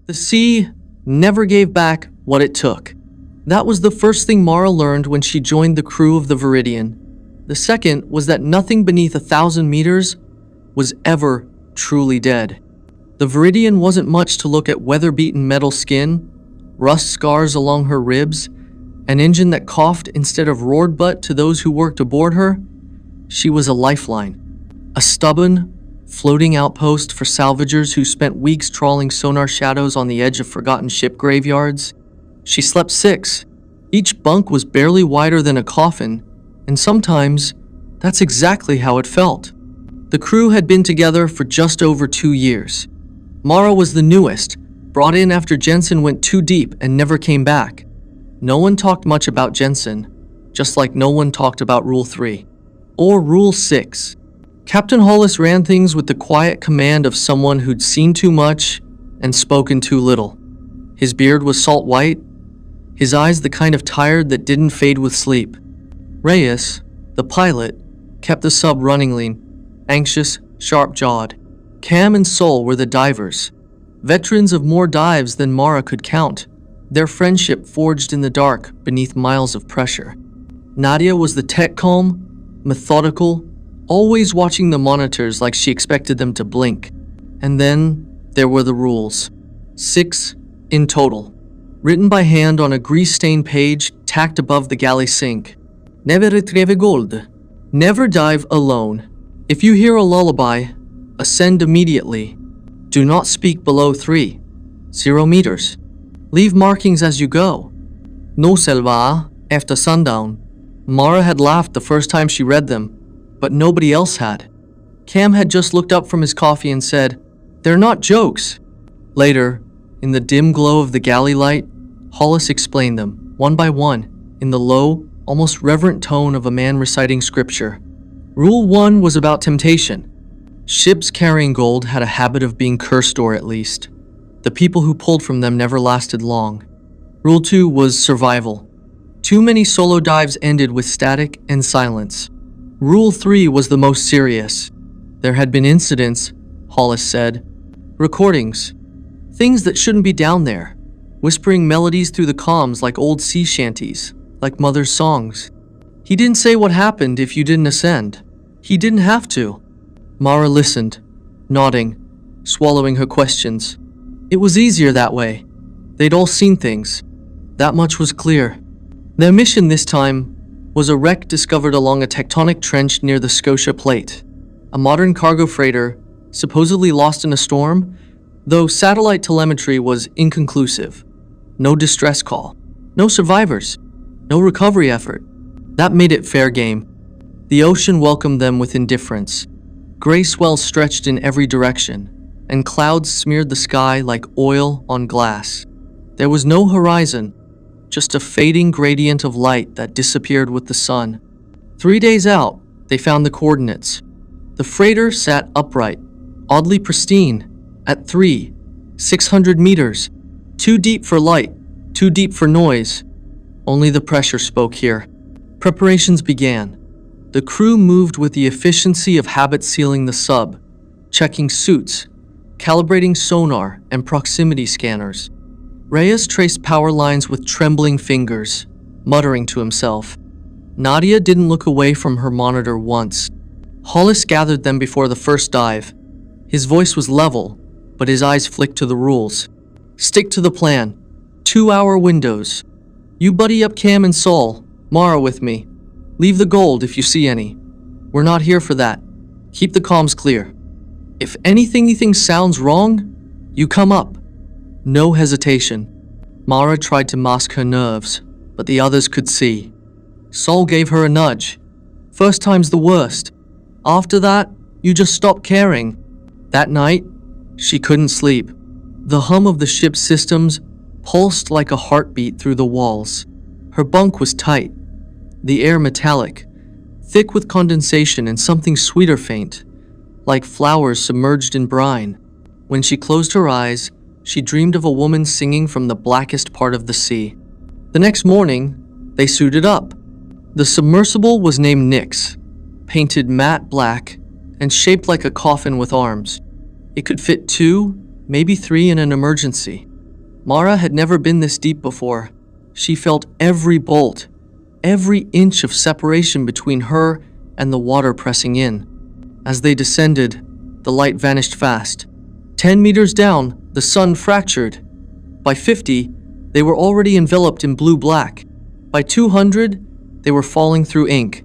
The sea never gave back what it took. That was the first thing Mara learned when she joined the crew of the Viridian. The second was that nothing beneath 1,000 meters was ever truly dead. The Viridian wasn't much to look at: weather-beaten metal skin, rust scars along her ribs, an engine that coughed instead of roared, but to those who worked aboard her, she was a lifeline. A stubborn, floating outpost for salvagers who spent weeks trawling sonar shadows on the edge of forgotten ship graveyards. She slept 6. Each bunk was barely wider than a coffin, and sometimes that's exactly how it felt. The crew had been together for just over 2 years. Mara was the newest, brought in after Jensen went too deep and never came back. No one talked much about Jensen, just like no one talked about Rule 3. Or Rule 6. Captain Hollis ran things with the quiet command of someone who'd seen too much and spoken too little. His beard was salt white, his eyes the kind of tired that didn't fade with sleep. Reyes, the pilot, kept the sub running lean, anxious, sharp-jawed. Cam and Sol were the divers, veterans of more dives than Mara could count, their friendship forged in the dark beneath miles of pressure. Nadia was the tech, calm, methodical, always watching the monitors like she expected them to blink. And then there were the rules. 6 in total, written by hand on a grease-stained page tacked above the galley sink. Never retrieve gold. Never dive alone. If you hear a lullaby, ascend immediately. Do not speak below 0 meters. Leave markings as you go. No selva after sundown. Mara had laughed the first time she read them, but nobody else had. Cam had just looked up from his coffee and said, "They're not jokes." Later, in the dim glow of the galley light, Hollis explained them, one by one, in the low, almost reverent tone of a man reciting scripture. Rule 1 was about temptation. Ships carrying gold had a habit of being cursed, or at least the people who pulled from them never lasted long. Rule 2 was survival. Too many solo dives ended with static and silence. Rule 3 was the most serious. There had been incidents, Hollis said. Recordings. Things that shouldn't be down there. Whispering melodies through the comms like old sea shanties, like mother's songs. He didn't say what happened if you didn't ascend. He didn't have to. Mara listened, nodding, swallowing her questions. It was easier that way. They'd all seen things. That much was clear. Their mission this time was a wreck discovered along a tectonic trench near the Scotia Plate. A modern cargo freighter, supposedly lost in a storm, though satellite telemetry was inconclusive. No distress call. No survivors. No recovery effort. That made it fair game. The ocean welcomed them with indifference. Gray swells stretched in every direction, and clouds smeared the sky like oil on glass. There was no horizon, just a fading gradient of light that disappeared with the sun. 3 days out, they found the coordinates. The freighter sat upright, oddly pristine, at 600 meters. Too deep for light, too deep for noise. Only the pressure spoke here. Preparations began. The crew moved with the efficiency of habit, sealing the sub, checking suits, calibrating sonar and proximity scanners. Reyes traced power lines with trembling fingers, muttering to himself. Nadia didn't look away from her monitor once. Hollis gathered them before the first dive. His voice was level, but his eyes flicked to the rules. Stick to the plan. 2-hour windows. You buddy up Cam and Sol, Mara with me. Leave the gold if you see any. We're not here for that. Keep the comms clear. If anything sounds wrong, you come up. No hesitation. Mara tried to mask her nerves, but the others could see. Sol gave her a nudge. First time's the worst. After that, you just stop caring. That night, she couldn't sleep. The hum of the ship's systems pulsed like a heartbeat through the walls. Her bunk was tight, the air metallic, thick with condensation and something sweeter faint, like flowers submerged in brine. When she closed her eyes, she dreamed of a woman singing from the blackest part of the sea. The next morning, they suited up. The submersible was named Nyx, painted matte black and shaped like a coffin with arms. It could fit 2, maybe 3 in an emergency. Mara had never been this deep before. She felt every bolt, every inch of separation between her and the water pressing in. As they descended, the light vanished fast. 10 meters down, the sun fractured. By 50, they were already enveloped in blue-black. By 200, they were falling through ink.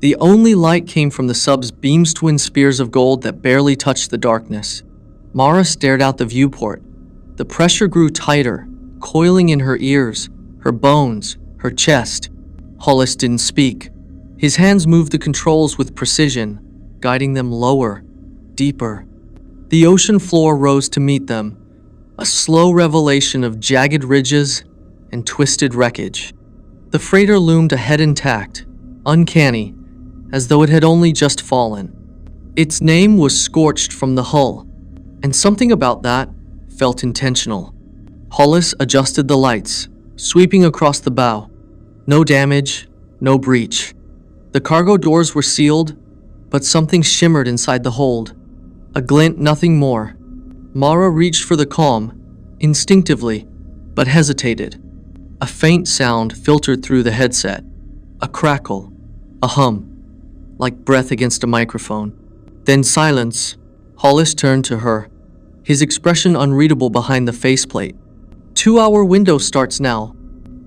The only light came from the sub's beam's twin spears of gold that barely touched the darkness. Mara stared out the viewport. The pressure grew tighter, coiling in her ears, her bones, her chest. Hollis didn't speak. His hands moved the controls with precision, guiding them lower, deeper. The ocean floor rose to meet them, a slow revelation of jagged ridges and twisted wreckage. The freighter loomed ahead intact, uncanny, as though it had only just fallen. Its name was scorched from the hull, and something about that felt intentional. Hollis adjusted the lights, sweeping across the bow. No damage, no breach. The cargo doors were sealed, but something shimmered inside the hold. A glint, nothing more. Mara reached for the comm, instinctively, but hesitated. A faint sound filtered through the headset. A crackle, a hum, like breath against a microphone. Then silence. Hollis turned to her, his expression unreadable behind the faceplate. 2-hour window starts now.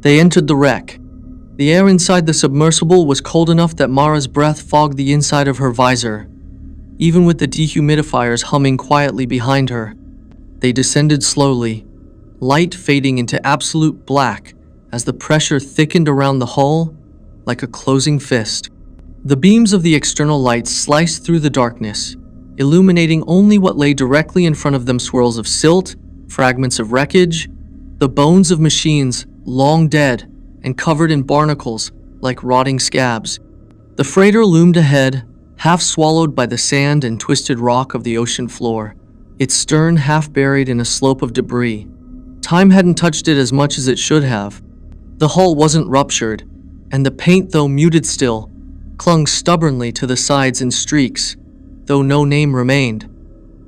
They entered the wreck. The air inside the submersible was cold enough that Mara's breath fogged the inside of her visor, even with the dehumidifiers humming quietly behind her. They descended slowly, light fading into absolute black as the pressure thickened around the hull like a closing fist. The beams of the external lights sliced through the darkness, illuminating only what lay directly in front of them: swirls of silt, fragments of wreckage, the bones of machines long dead and covered in barnacles like rotting scabs. The freighter loomed ahead, half swallowed by the sand and twisted rock of the ocean floor, its stern half buried in a slope of debris. Time hadn't touched it as much as it should have. The hull wasn't ruptured, and the paint, though muted still, clung stubbornly to the sides in streaks, though no name remained,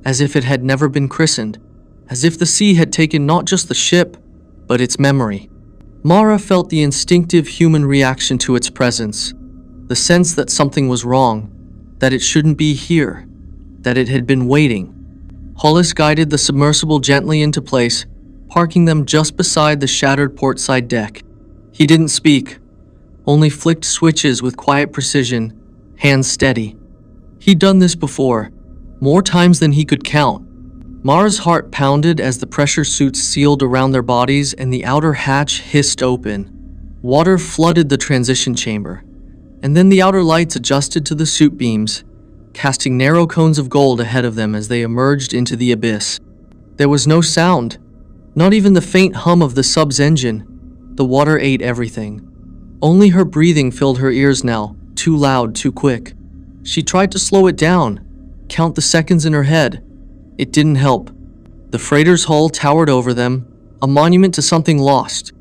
as if it had never been christened, as if the sea had taken not just the ship, but its memory. Mara felt the instinctive human reaction to its presence, the sense that something was wrong, that it shouldn't be here, that it had been waiting. Hollis guided the submersible gently into place, parking them just beside the shattered portside deck. He didn't speak, only flicked switches with quiet precision, hands steady. He'd done this before, more times than he could count. Mara's heart pounded as the pressure suits sealed around their bodies and the outer hatch hissed open. Water flooded the transition chamber, and then the outer lights adjusted to the suit beams, casting narrow cones of gold ahead of them as they emerged into the abyss. There was no sound, not even the faint hum of the sub's engine. The water ate everything. Only her breathing filled her ears now, too loud, too quick. She tried to slow it down, count the seconds in her head. It didn't help. The freighter's hull towered over them, a monument to something lost.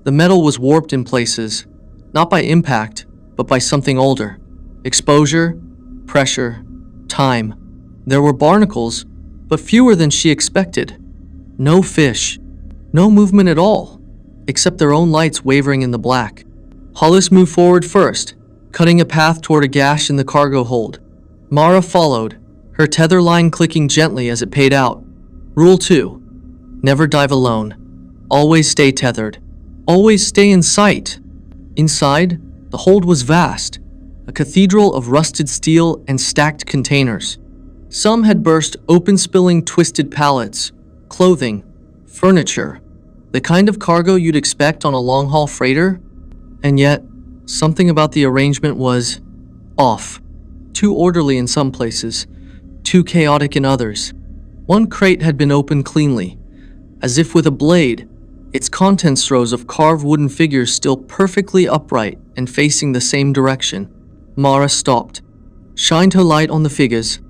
The metal was warped in places, not by impact, but by something older. Exposure, pressure, time. There were barnacles, but fewer than she expected. No fish, no movement at all, except their own lights wavering in the black. Hollis moved forward first, cutting a path toward a gash in the cargo hold. Mara followed, her tether line clicking gently as it paid out. Rule 2. Never dive alone. Always stay tethered. Always stay in sight. Inside, the hold was vast, a cathedral of rusted steel and stacked containers. Some had burst open, spilling twisted pallets, clothing, furniture, the kind of cargo you'd expect on a long-haul freighter. And yet, something about the arrangement was off. Too orderly in some places, too chaotic in others. One crate had been opened cleanly, as if with a blade, its contents rows of carved wooden figures still perfectly upright and facing the same direction. Mara stopped, shined her light on the figures.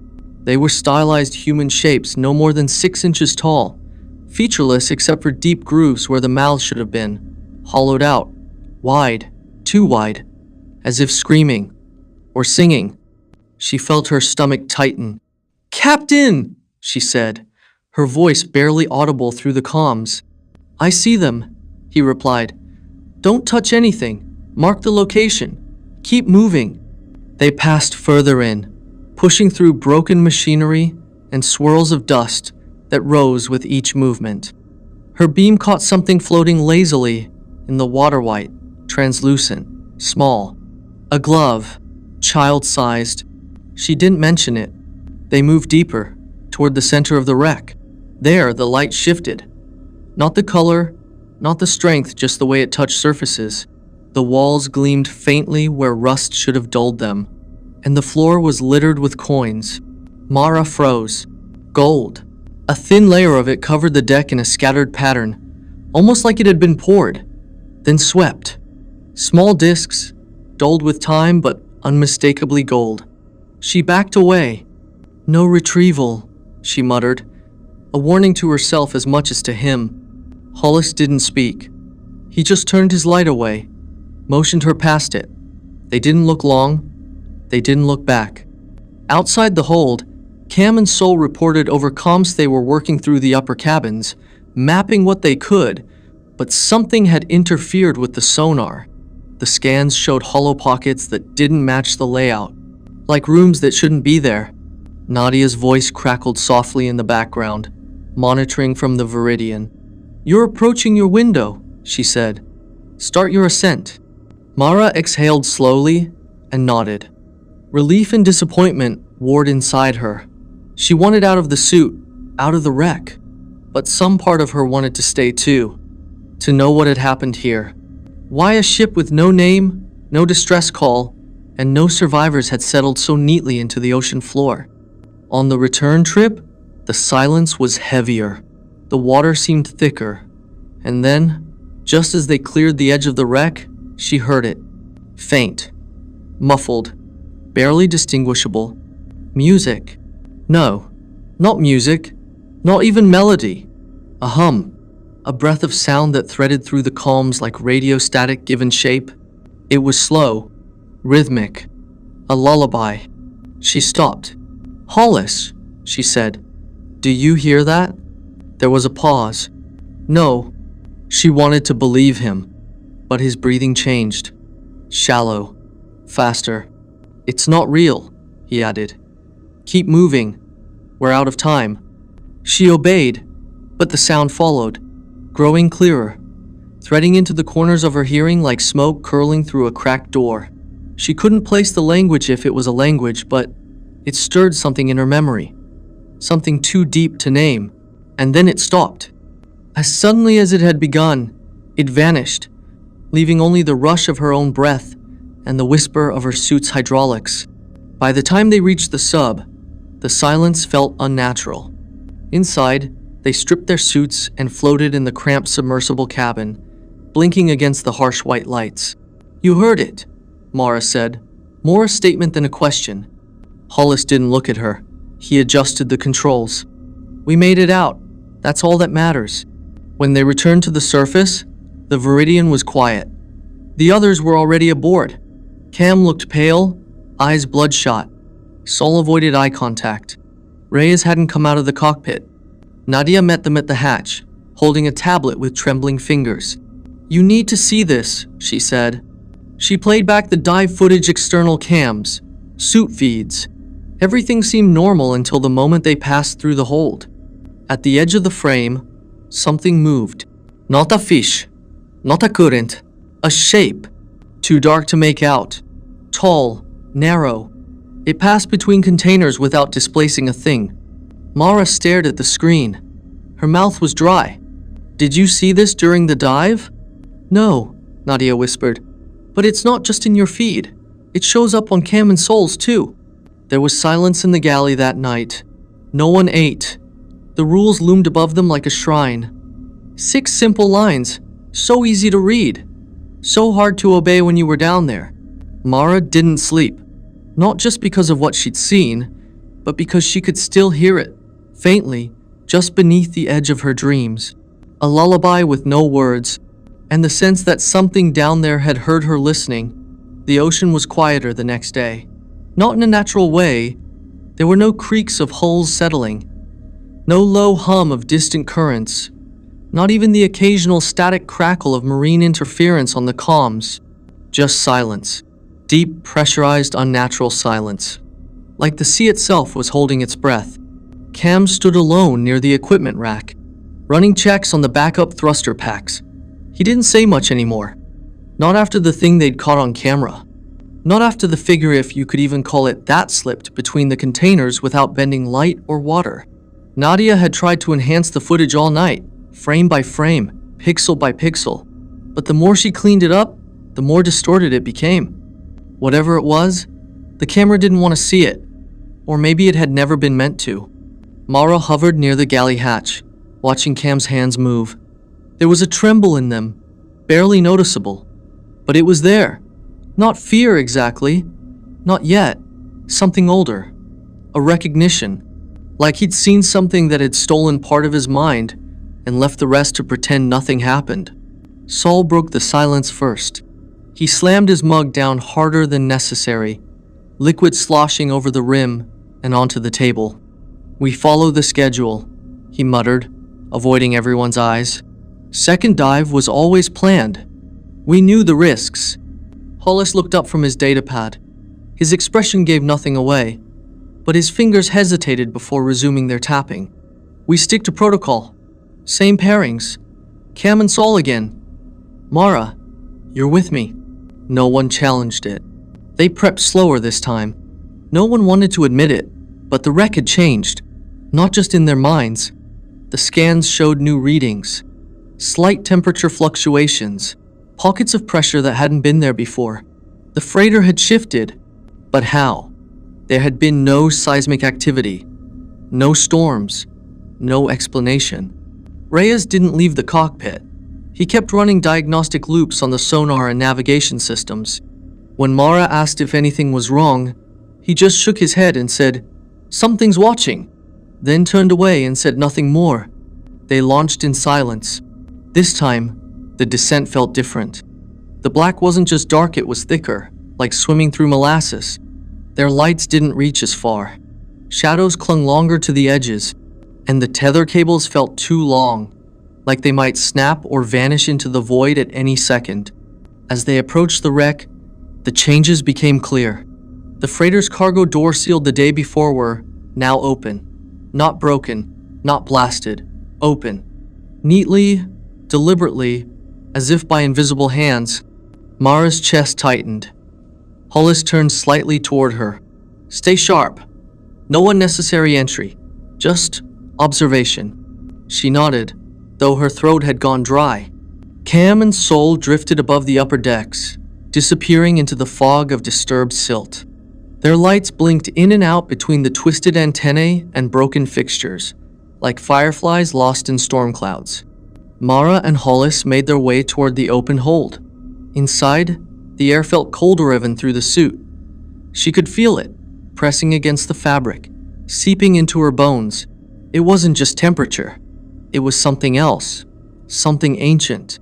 They were stylized human shapes no more than 6 inches tall, featureless except for deep grooves where the mouths should have been, hollowed out, wide, too wide, as if screaming or singing. She felt her stomach tighten. "Captain!" she said, her voice barely audible through the comms. I see them, he replied. Don't touch anything. Mark the location. Keep moving. They passed further in, pushing through broken machinery and swirls of dust that rose with each movement. Her beam caught something floating lazily in the water white, translucent, small. A glove, child-sized. She didn't mention it. They moved deeper, toward the center of the wreck. There, the light shifted. Not the color, not the strength, just the way it touched surfaces. The walls gleamed faintly where rust should have dulled them, and the floor was littered with coins. Mara froze. Gold. A thin layer of it covered the deck in a scattered pattern, almost like it had been poured, then swept. Small discs, dulled with time but unmistakably gold. She backed away. No retrieval, she muttered, a warning to herself as much as to him. Hollis didn't speak. He just turned his light away, motioned her past it. They didn't look long. They didn't look back. Outside the hold, Cam and Sol reported over comms they were working through the upper cabins, mapping what they could, but something had interfered with the sonar. The scans showed hollow pockets that didn't match the layout, like rooms that shouldn't be there. Nadia's voice crackled softly in the background, monitoring from the Viridian. You're approaching your window, she said. Start your ascent. Mara exhaled slowly and nodded. Relief and disappointment warred inside her. She wanted out of the suit, out of the wreck. But some part of her wanted to stay too, to know what had happened here. Why a ship with no name, no distress call, and no survivors had settled so neatly into the ocean floor. On the return trip, the silence was heavier. The water seemed thicker. And then, just as they cleared the edge of the wreck, she heard it. Faint. Muffled. Barely distinguishable. Music. No, not music. Not even melody. A hum. A breath of sound that threaded through the calms like radio static given shape. It was slow. Rhythmic. A lullaby. She stopped. Hollis, she said. Do you hear that? There was a pause. No. She wanted to believe him, but his breathing changed. Shallow. Faster. It's not real, he added. Keep moving. We're out of time. She obeyed, but the sound followed, growing clearer, threading into the corners of her hearing like smoke curling through a cracked door. She couldn't place the language if it was a language, but it stirred something in her memory, something too deep to name, and then it stopped. As suddenly as it had begun, it vanished, leaving only the rush of her own breath and the whisper of her suit's hydraulics. By the time they reached the sub, the silence felt unnatural. Inside, they stripped their suits and floated in the cramped submersible cabin, blinking against the harsh white lights. You heard it, Mara said, more a statement than a question. Hollis didn't look at her. He adjusted the controls. We made it out. That's all that matters. When they returned to the surface, the Viridian was quiet. The others were already aboard. Cam looked pale, eyes bloodshot. Sol avoided eye contact. Reyes hadn't come out of the cockpit. Nadia met them at the hatch, holding a tablet with trembling fingers. You need to see this, she said. She played back the dive footage external cams, suit feeds. Everything seemed normal until the moment they passed through the hold. At the edge of the frame, something moved. Not a fish, not a current, a shape. Too dark to make out. Tall, narrow. It passed between containers without displacing a thing. Mara stared at the screen. Her mouth was dry. Did you see this during the dive? No, Nadia whispered. But it's not just in your feed. It shows up on Cam and Sol's too. There was silence in the galley that night. No one ate. The rules loomed above them like a shrine. 6 simple lines, so easy to read. So hard to obey when you were down there. Mara didn't sleep. Not just because of what she'd seen, but because she could still hear it, faintly, just beneath the edge of her dreams. A lullaby with no words, and the sense that something down there had heard her listening. The ocean was quieter the next day. Not in a natural way. There were no creaks of hulls settling, no low hum of distant currents, Not even the occasional static crackle of marine interference on the comms. Just silence. Deep, pressurized, unnatural silence. Like the sea itself was holding its breath. Cam stood alone near the equipment rack, running checks on the backup thruster packs. He didn't say much anymore. Not after the thing they'd caught on camera. Not after the figure, if you could even call it that, slipped between the containers without bending light or water. Nadia had tried to enhance the footage all night, frame by frame, pixel by pixel. But the more she cleaned it up, the more distorted it became. Whatever it was, the camera didn't want to see it. Or maybe it had never been meant to. Mara hovered near the galley hatch, watching Cam's hands move. There was a tremble in them, barely noticeable. But it was there. Not fear exactly. Not yet. Something older. A recognition. Like he'd seen something that had stolen part of his mind and left the rest to pretend nothing happened. Saul broke the silence first. He slammed his mug down harder than necessary, liquid sloshing over the rim and onto the table. "We follow the schedule," he muttered, avoiding everyone's eyes. "Second dive was always planned. We knew the risks." Hollis looked up from his datapad. His expression gave nothing away, but his fingers hesitated before resuming their tapping. "We stick to protocol. Same pairings. Cam and Saul again. Mara, you're with me." No one challenged it. They prepped slower this time. No one wanted to admit it, but the wreck had changed. Not just in their minds. The scans showed new readings. Slight temperature fluctuations. Pockets of pressure that hadn't been there before. The freighter had shifted. But how? There had been no seismic activity. No storms. No explanation. Reyes didn't leave the cockpit. He kept running diagnostic loops on the sonar and navigation systems. When Mara asked if anything was wrong, he just shook his head and said, "Something's watching," then turned away and said nothing more. They launched in silence. This time, the descent felt different. The black wasn't just dark, it was thicker, like swimming through molasses. Their lights didn't reach as far. Shadows clung longer to the edges, and the tether cables felt too long, like they might snap or vanish into the void at any second. As they approached the wreck, the changes became clear. The freighter's cargo door sealed the day before were now open. Not broken, not blasted, open. Neatly, deliberately, as if by invisible hands. Mara's chest tightened. Hollis turned slightly toward her. "Stay sharp. No unnecessary entry. Just observation." She nodded, though her throat had gone dry. Cam and Sol drifted above the upper decks, disappearing into the fog of disturbed silt. Their lights blinked in and out between the twisted antennae and broken fixtures, like fireflies lost in storm clouds. Mara and Hollis made their way toward the open hold. Inside, the air felt colder even through the suit. She could feel it, pressing against the fabric, seeping into her bones. It wasn't just temperature. It was something else, something ancient.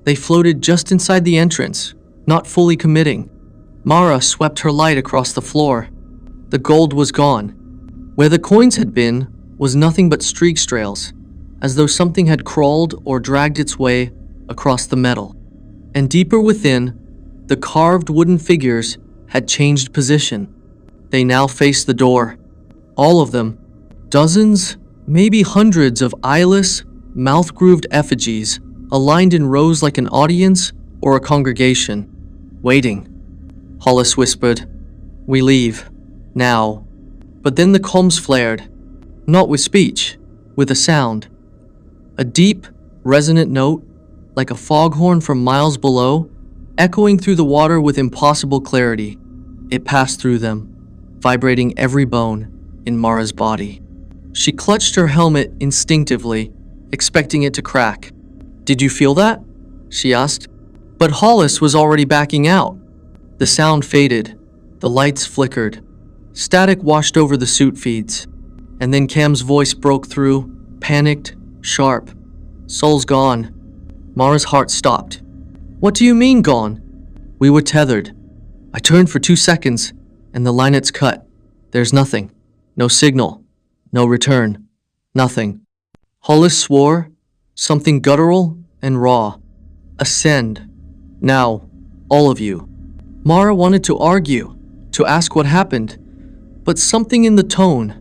They floated just inside the entrance, not fully committing. Mara swept her light across the floor. The gold was gone. Where the coins had been was nothing but streak trails, as though something had crawled or dragged its way across the metal. And deeper within, the carved wooden figures had changed position. They now faced the door. All of them. Dozens, maybe hundreds of eyeless, mouth-grooved effigies, aligned in rows like an audience or a congregation. "Waiting," Hollis whispered. "We leave. Now." But then the comms flared. Not with speech, with a sound. A deep, resonant note, like a foghorn from miles below, echoing through the water with impossible clarity. It passed through them, vibrating every bone in Mara's body. She clutched her helmet instinctively, expecting it to crack. "Did you feel that?" she asked. But Hollis was already backing out. The sound faded. The lights flickered. Static washed over the suit feeds. And then Cam's voice broke through, panicked, sharp. "Sol's gone." Mara's heart stopped. "What do you mean gone?" "We were tethered. I turned for 2 seconds, and the linet's cut. There's nothing. No signal. No return. Nothing." Hollis swore, something guttural and raw. Ascend. Now, all of you. Mara wanted to argue, to ask what happened, but something in the tone,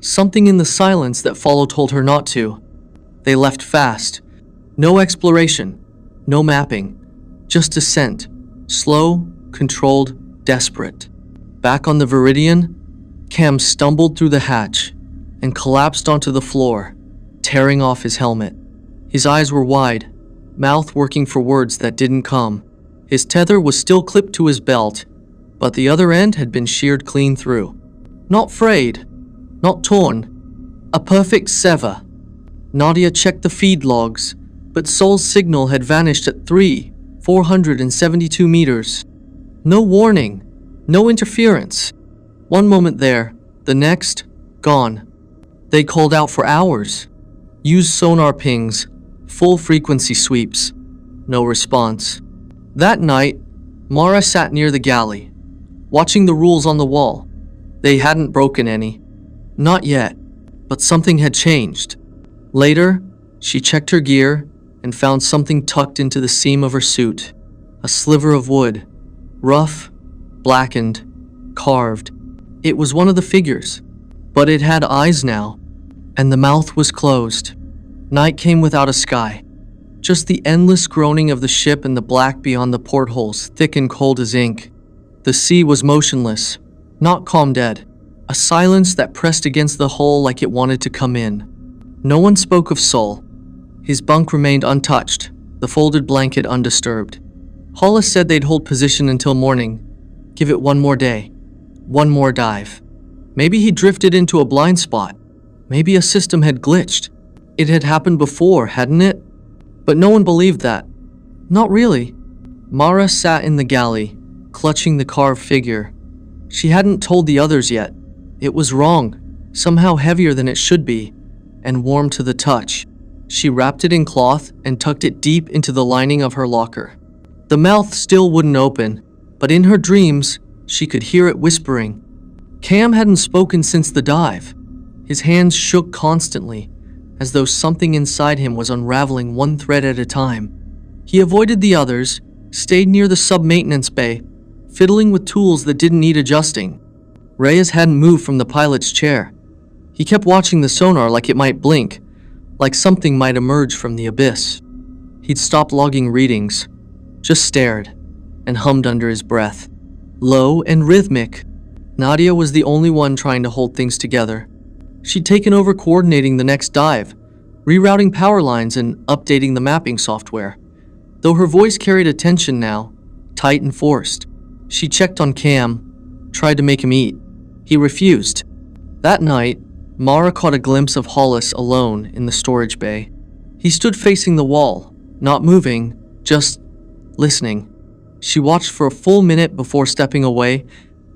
something in the silence that followed told her not to. They left fast. No exploration, no mapping, just descent. Slow, controlled, desperate. Back on the Viridian, Cam stumbled through the hatch and collapsed onto the floor, tearing off his helmet. His eyes were wide, mouth working for words that didn't come. His tether was still clipped to his belt, but the other end had been sheared clean through. Not frayed, not torn, a perfect sever. Nadia checked the feed logs, but Sol's signal had vanished at 472 meters. No warning, no interference. One moment there, the next, gone. They called out for hours. Used sonar pings, full frequency sweeps. No response. That night, Mara sat near the galley, watching the rules on the wall. They hadn't broken any. Not yet, but something had changed. Later, she checked her gear and found something tucked into the seam of her suit. A sliver of wood, rough, blackened, carved. It was one of the figures, but it had eyes now, and the mouth was closed. Night came without a sky. Just the endless groaning of the ship and the black beyond the portholes, thick and cold as ink. The sea was motionless, not calm dead. A silence that pressed against the hull like it wanted to come in. No one spoke of Sol. His bunk remained untouched, the folded blanket undisturbed. Hollis said they'd hold position until morning. Give it one more day. One more dive. Maybe he drifted into a blind spot. Maybe a system had glitched. It had happened before, hadn't it? But no one believed that. Not really. Mara sat in the galley, clutching the carved figure. She hadn't told the others yet. It was wrong, somehow heavier than it should be, and warm to the touch. She wrapped it in cloth and tucked it deep into the lining of her locker. The mouth still wouldn't open, but in her dreams, she could hear it whispering. Cam hadn't spoken since the dive. His hands shook constantly, as though something inside him was unraveling one thread at a time. He avoided the others, stayed near the sub-maintenance bay, fiddling with tools that didn't need adjusting. Reyes hadn't moved from the pilot's chair. He kept watching the sonar like it might blink, like something might emerge from the abyss. He'd stopped logging readings, just stared, and hummed under his breath. Low and rhythmic. Nadia was the only one trying to hold things together. She'd taken over coordinating the next dive, rerouting power lines and updating the mapping software. Though her voice carried a tension now, tight and forced. She checked on Cam, tried to make him eat. He refused. That night, Mara caught a glimpse of Hollis alone in the storage bay. He stood facing the wall, not moving, just listening. She watched for a full minute before stepping away,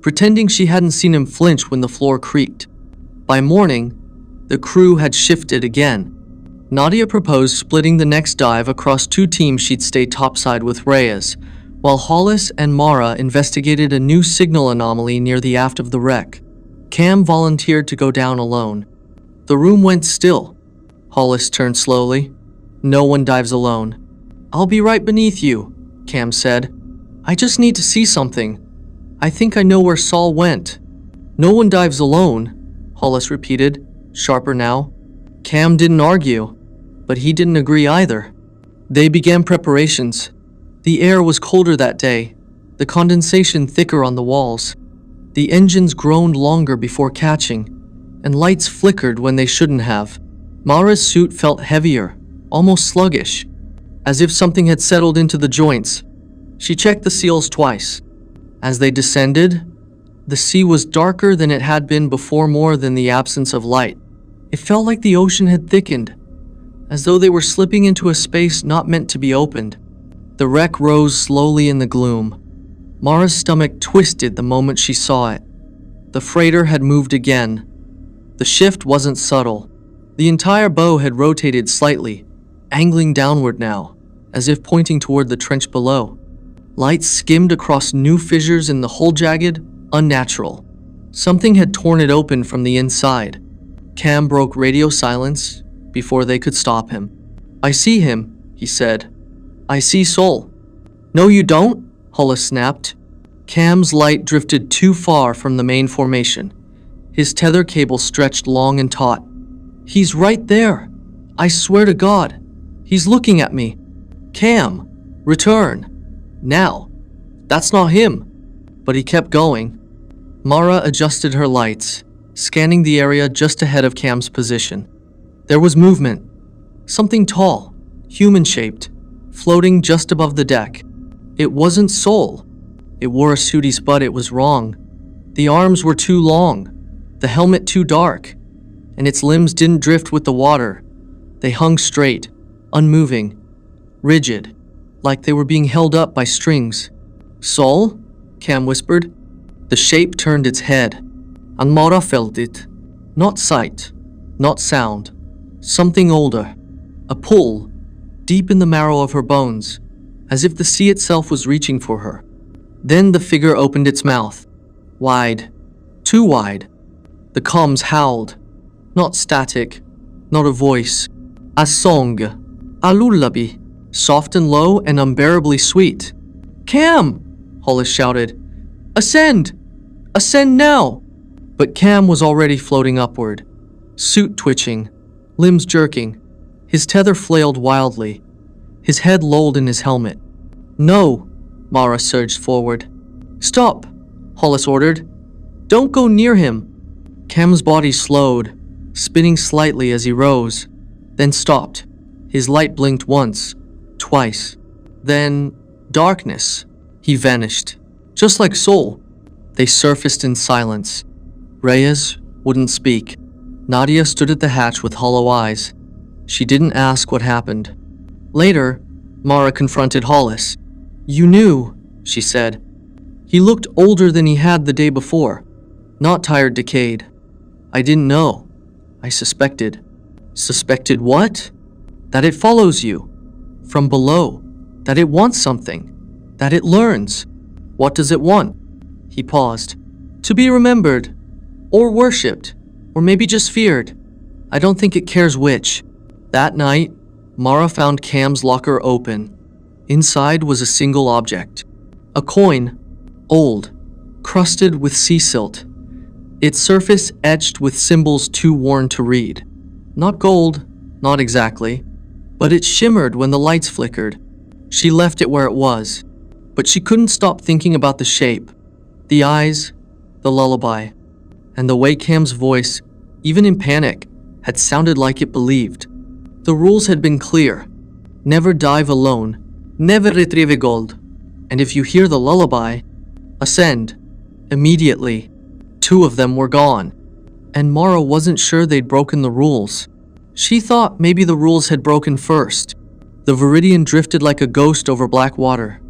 pretending she hadn't seen him flinch when the floor creaked. By morning, the crew had shifted again. Nadia proposed splitting the next dive across two teams. She'd stay topside with Reyes, while Hollis and Mara investigated a new signal anomaly near the aft of the wreck. Cam volunteered to go down alone. The room went still. Hollis turned slowly. No one dives alone. I'll be right beneath you, Cam said. I just need to see something. I think I know where Sol went. No one dives alone, Hollis repeated, sharper now. Cam didn't argue, but he didn't agree either. They began preparations. The air was colder that day, the condensation thicker on the walls. The engines groaned longer before catching, and lights flickered when they shouldn't have. Mara's suit felt heavier, almost sluggish, as if something had settled into the joints. She checked the seals twice. As they descended, the sea was darker than it had been before, more than the absence of light. It felt like the ocean had thickened, as though they were slipping into a space not meant to be opened. The wreck rose slowly in the gloom. Mara's stomach twisted the moment she saw it. The freighter had moved again. The shift wasn't subtle. The entire bow had rotated slightly, angling downward now, as if pointing toward the trench below. Light skimmed across new fissures in the hull, jagged, unnatural. Something had torn it open from the inside. Cam broke radio silence before they could stop him. I see him, he said. I see Sol. No, you don't, Hollis snapped. Cam's light drifted too far from the main formation. His tether cable stretched long and taut. He's right there. I swear to God. He's looking at me. Cam, return. Now. That's not him. But he kept going. Mara adjusted her lights, scanning the area just ahead of Cam's position. There was movement. Something tall, human-shaped, floating just above the deck. It wasn't Sol. It wore a suit, but it was wrong. The arms were too long, the helmet too dark, and its limbs didn't drift with the water. They hung straight, unmoving, rigid, like they were being held up by strings. Sol? Cam whispered. The shape turned its head, and Mara felt it. Not sight, not sound. Something older. A pull, deep in the marrow of her bones, as if the sea itself was reaching for her. Then the figure opened its mouth. Wide. Too wide. The comms howled. Not static, not a voice. A song. A lullaby. Soft and low and unbearably sweet. Cam! Hollis shouted. Ascend! Ascend now! But Cam was already floating upward. Suit twitching. Limbs jerking. His tether flailed wildly. His head lolled in his helmet. No! Mara surged forward. Stop! Hollis ordered. Don't go near him! Cam's body slowed, spinning slightly as he rose, then stopped. His light blinked once, twice. Then, darkness. He vanished. Just like Sol. They surfaced in silence. Reyes wouldn't speak. Nadia stood at the hatch with hollow eyes. She didn't ask what happened. Later, Mara confronted Hollis. You knew, she said. He looked older than he had the day before. Not tired, decayed. I didn't know. I suspected. Suspected what? That it follows you. From below. That it wants something. That it learns. What does it want? He paused. To be remembered. Or worshipped. Or maybe just feared. I don't think it cares which. That night, Mara found Cam's locker open. Inside was a single object. A coin. Old. Crusted with sea silt. Its surface etched with symbols too worn to read. Not gold, not exactly. But it shimmered when the lights flickered. She left it where it was. But she couldn't stop thinking about the shape. The eyes. The lullaby. And the way Cam's voice, even in panic, had sounded like it believed. The rules had been clear. Never dive alone. Never retrieve gold. And if you hear the lullaby, ascend. Immediately. 2 of them were gone. And Mara wasn't sure they'd broken the rules. She thought maybe the rules had broken first. The Viridian drifted like a ghost over black water.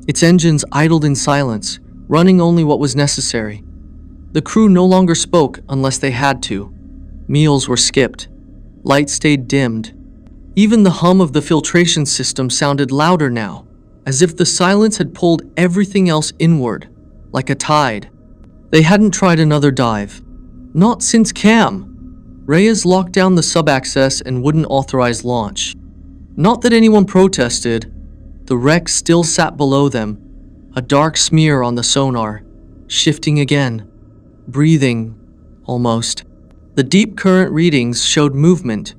Its engines idled in silence, running only what was necessary. The crew no longer spoke unless they had to. Meals were skipped. Lights stayed dimmed. Even the hum of the filtration system sounded louder now, as if the silence had pulled everything else inward, like a tide. They hadn't tried another dive. Not since Cam. Reyes locked down the sub-access and wouldn't authorize launch. Not that anyone protested. The wreck still sat below them, a dark smear on the sonar, shifting again. Breathing, almost. The deep current readings showed movement,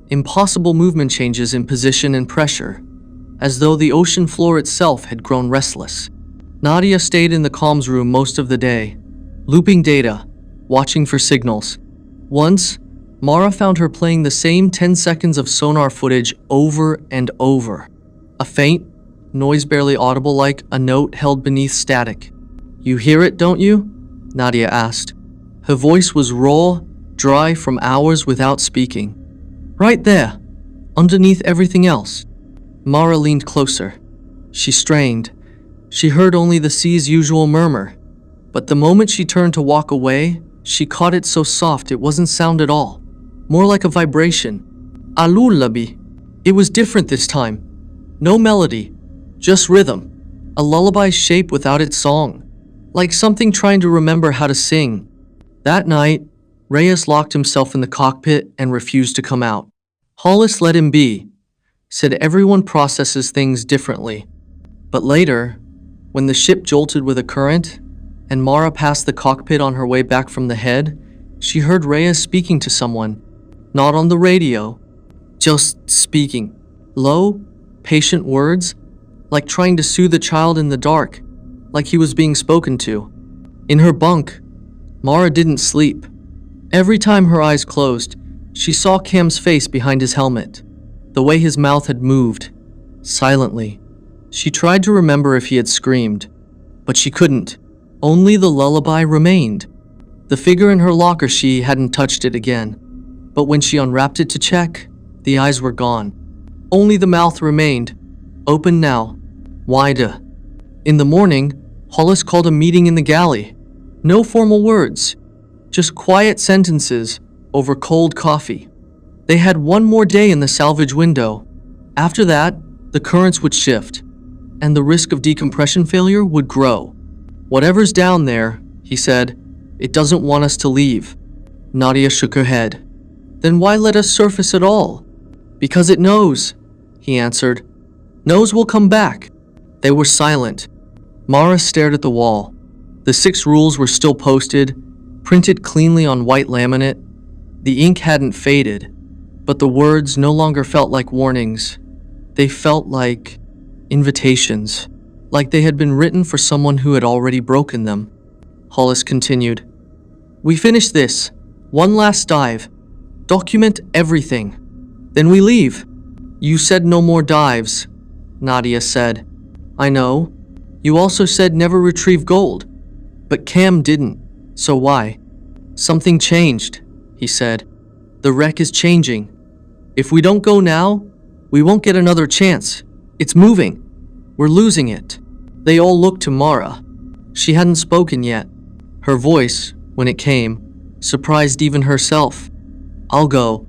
impossible movement changes in position and pressure, as though the ocean floor itself had grown restless. Nadia stayed in the comms room most of the day, looping data, watching for signals. Once, Mara found her playing the same 10 seconds of sonar footage over and over. A faint, noise barely audible like a note held beneath static. You hear it, don't you? Nadia asked. Her voice was raw, dry from hours without speaking. Right there, underneath everything else. Mara leaned closer. She strained. She heard only the sea's usual murmur. But the moment she turned to walk away, she caught it so soft it wasn't sound at all. More like a vibration. A lullaby. It was different this time. No melody, just rhythm. A lullaby's shape without its song. Like something trying to remember how to sing. That night, Reyes locked himself in the cockpit and refused to come out. Hollis let him be. said everyone processes things differently. But later, when the ship jolted with a current, and Mara passed the cockpit on her way back from the head, she heard Rhea speaking to someone. Not on the radio, just speaking. Low, patient words, like trying to soothe a child in the dark, like he was being spoken to. In her bunk, Mara didn't sleep. Every time her eyes closed, she saw Cam's face behind his helmet, the way his mouth had moved, silently. She tried to remember if he had screamed, but she couldn't. Only the lullaby remained. The figure in her locker, she hadn't touched it again. But when she unwrapped it to check, the eyes were gone. Only the mouth remained, open now, wider. In the morning, Hollis called a meeting in the galley. No formal words, just quiet sentences over cold coffee. They had one more day in the salvage window. After that, the currents would shift, and the risk of decompression failure would grow. Whatever's down there, he said, it doesn't want us to leave. Nadia shook her head. Then why let us surface at all? Because it knows, he answered. Knows we'll come back. They were silent. Mara stared at the wall. The 6 rules were still posted, printed cleanly on white laminate. The ink hadn't faded, but the words no longer felt like warnings. They felt like invitations, like they had been written for someone who had already broken them. Hollis continued. We finish this. One last dive. Document everything. Then we leave. You said no more dives, Nadia said. I know. You also said never retrieve gold. But Cam didn't. So why? Something changed, he said. The wreck is changing. If we don't go now, we won't get another chance. It's moving. We're losing it. They all looked to Mara. She hadn't spoken yet. Her voice, when it came, surprised even herself. I'll go.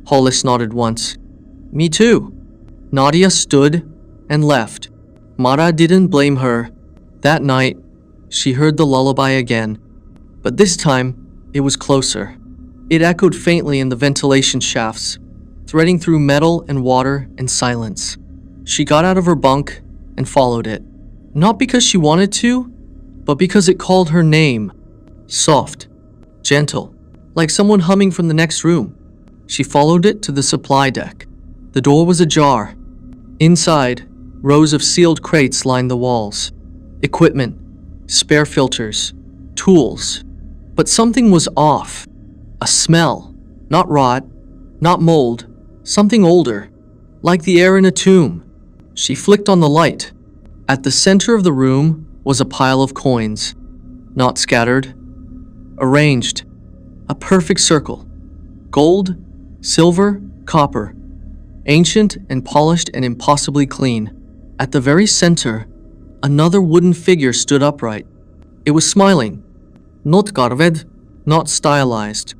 Hollis nodded once. Me too. Nadia stood and left. Mara didn't blame her. That night, she heard the lullaby again. But this time, it was closer. It echoed faintly in the ventilation shafts, threading through metal and water and silence. She got out of her bunk and followed it. Not because she wanted to, but because it called her name. Soft, gentle, like someone humming from the next room. She followed it to the supply deck. The door was ajar. Inside, rows of sealed crates lined the walls. Equipment, spare filters, tools. But something was off. A smell. Not rot, not mold, something older. Like the air in a tomb. She flicked on the light. At the center of the room was a pile of coins. Not scattered. Arranged. A perfect circle. Gold, silver, copper. Ancient and polished and impossibly clean. At the very center, another wooden figure stood upright. It was smiling. Not carved, not stylized.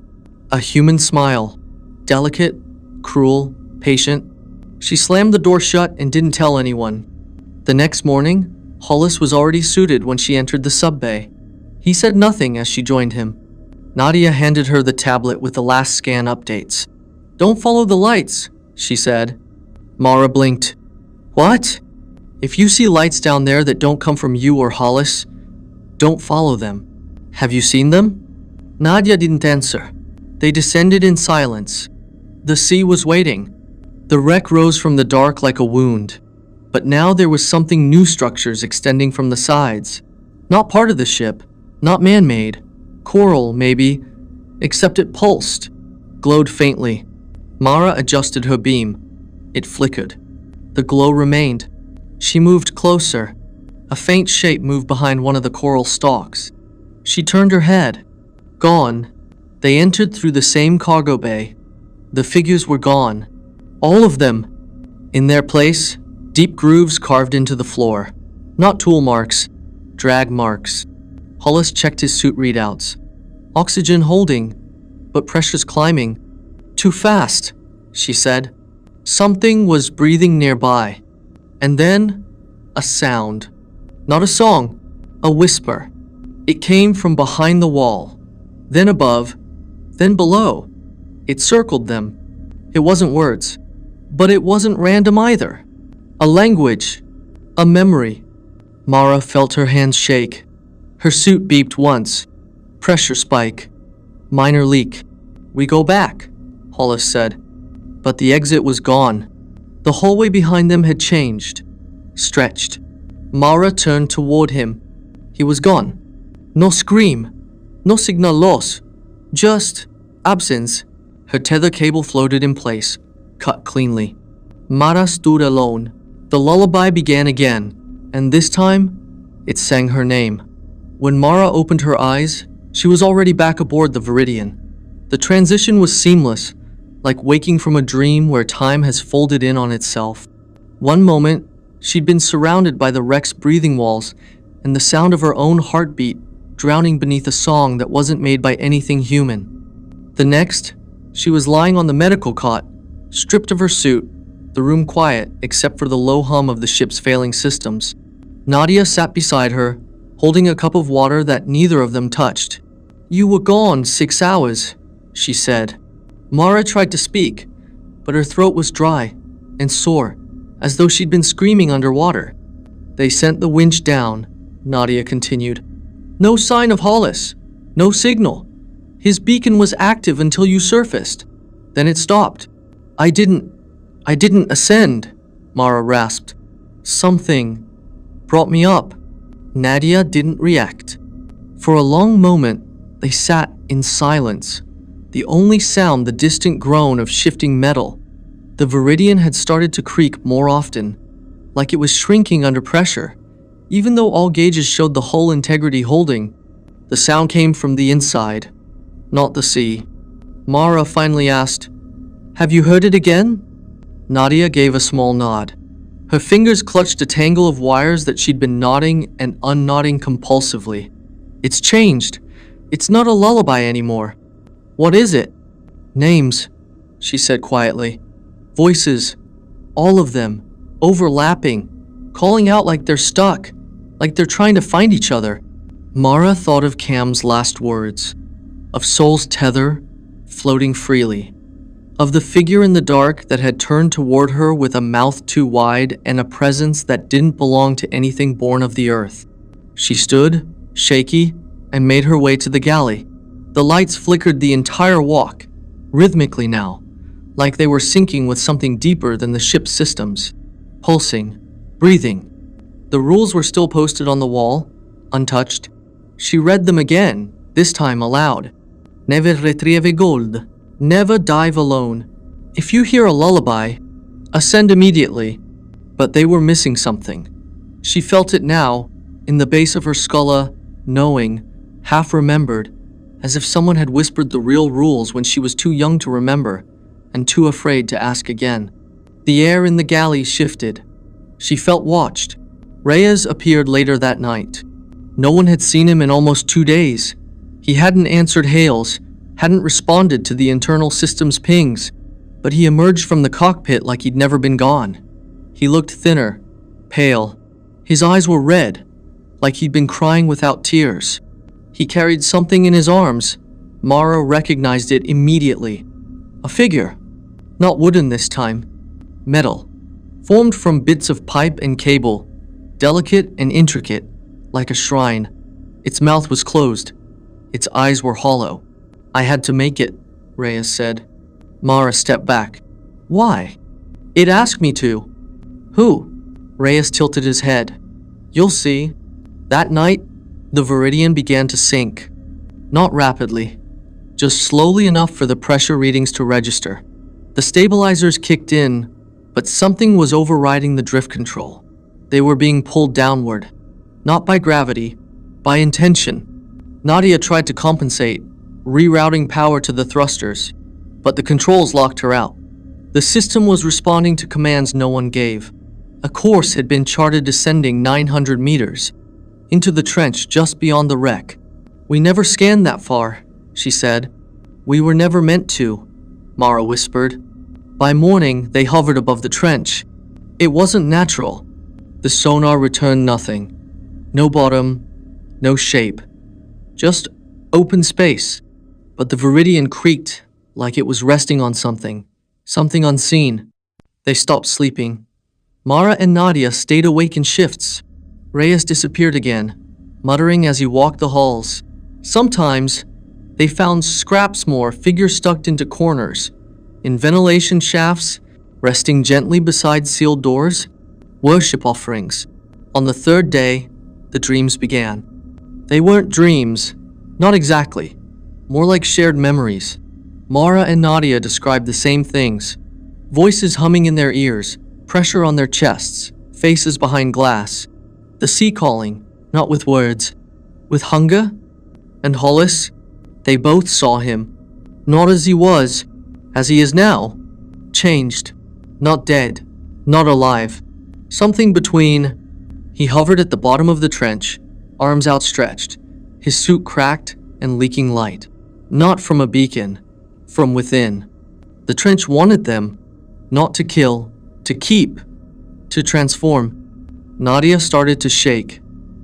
A human smile. Delicate, cruel, patient. She slammed the door shut and didn't tell anyone. The next morning, Hollis was already suited when she entered the sub-bay. He said nothing as she joined him. Nadia handed her the tablet with the last scan updates. Don't follow the lights, she said. Mara blinked. What? If you see lights down there that don't come from you or Hollis, don't follow them. Have you seen them? Nadia didn't answer. They descended in silence. The sea was waiting. The wreck rose from the dark like a wound. But now there was something new, structures extending from the sides. Not part of the ship, not man-made. Coral, maybe, except it pulsed, glowed faintly. Mara adjusted her beam. It flickered. The glow remained. She moved closer. A faint shape moved behind one of the coral stalks. She turned her head. Gone. They entered through the same cargo bay. The figures were gone. All of them. In their place, deep grooves carved into the floor. Not tool marks, drag marks. Hollis checked his suit readouts. Oxygen holding, but pressures climbing. Too fast, she said. Something was breathing nearby. And then, a sound. Not a song, a whisper. It came from behind the wall. Then above, then below. It circled them. It wasn't words. But it wasn't random either. A language. A memory. Mara felt her hands shake. Her suit beeped once. Pressure spike. Minor leak. We go back, Hollis said. But the exit was gone. The hallway behind them had changed. Stretched. Mara turned toward him. He was gone. No scream. No signal loss. Just absence. Her tether cable floated in place, cut cleanly. Mara stood alone. The lullaby began again, and this time, it sang her name. When Mara opened her eyes, she was already back aboard the Viridian. The transition was seamless, like waking from a dream where time has folded in on itself. One moment, she'd been surrounded by the wreck's breathing walls and the sound of her own heartbeat drowning beneath a song that wasn't made by anything human. The next, she was lying on the medical cot, stripped of her suit, the room quiet except for the low hum of the ship's failing systems. Nadia sat beside her, holding a cup of water that neither of them touched. "You were gone 6 hours," she said. Mara tried to speak, but her throat was dry and sore, as though she'd been screaming underwater. "They sent the winch down," Nadia continued. "No sign of Hollis. No signal. His beacon was active until you surfaced. Then it stopped. I didn't ascend," Mara rasped. "Something brought me up." Nadia didn't react. For a long moment, they sat in silence, the only sound the distant groan of shifting metal. The Viridian had started to creak more often, like it was shrinking under pressure. Even though all gauges showed the hull integrity holding, the sound came from the inside, not the sea. Mara finally asked, "Have you heard it again?" Nadia gave a small nod. Her fingers clutched a tangle of wires that she'd been knotting and unknotting compulsively. "It's changed. It's not a lullaby anymore." "What is it?" "Names," she said quietly. "Voices. All of them. Overlapping. Calling out like they're stuck. Like they're trying to find each other." Mara thought of Cam's last words. Of Soul's tether, floating freely. Of the figure in the dark that had turned toward her with a mouth too wide and a presence that didn't belong to anything born of the earth. She stood, shaky, and made her way to the galley. The lights flickered the entire walk, rhythmically now, like they were syncing with something deeper than the ship's systems. Pulsing, breathing. The rules were still posted on the wall, untouched. She read them again, this time aloud. "Never retrieve gold. Never dive alone. If you hear a lullaby, ascend immediately." But they were missing something. She felt it now, in the base of her skull, knowing, half remembered, as if someone had whispered the real rules when she was too young to remember, and too afraid to ask again. The air in the galley shifted. She felt watched. Reyes appeared later that night. No one had seen him in almost 2 days. He hadn't answered hails, hadn't responded to the internal system's pings, but he emerged from the cockpit like he'd never been gone. He looked thinner, pale. His eyes were red, like he'd been crying without tears. He carried something in his arms. Mara recognized it immediately. A figure. Not wooden this time. Metal. Formed from bits of pipe and cable. Delicate and intricate, like a shrine. Its mouth was closed. Its eyes were hollow. "I had to make it," Reyes said. Mara stepped back. "Why?" "It asked me to." "Who?" Reyes tilted his head. "You'll see." That night, the Viridian began to sink. Not rapidly, just slowly enough for the pressure readings to register. The stabilizers kicked in, but something was overriding the drift control. They were being pulled downward. Not by gravity, by intention. Nadia tried to compensate, rerouting power to the thrusters, but the controls locked her out. The system was responding to commands no one gave. A course had been charted descending 900 meters, into the trench just beyond the wreck. "We never scanned that far," she said. "We were never meant to," Mara whispered. By morning, they hovered above the trench. It wasn't natural. The sonar returned nothing. No bottom, no shape. Just open space. But the Viridian creaked like it was resting on something unseen. They stopped sleeping. Mara and Nadia stayed awake in shifts. Reyes disappeared again, muttering as he walked the halls. Sometimes, they found scraps more, figures stuck into corners, in ventilation shafts, resting gently beside sealed doors, worship offerings. On the third day, the dreams began. They weren't dreams, not exactly, more like shared memories. Mara and Nadia described the same things. Voices humming in their ears, pressure on their chests, faces behind glass. The sea calling, not with words, with hunger. And Hollis, they both saw him, not as he was, as he is now, changed, not dead, not alive. Something between. He hovered at the bottom of the trench, arms outstretched, his suit cracked and leaking light. Not from a beacon, from within. The trench wanted them, not to kill, to keep, to transform. Nadia started to shake.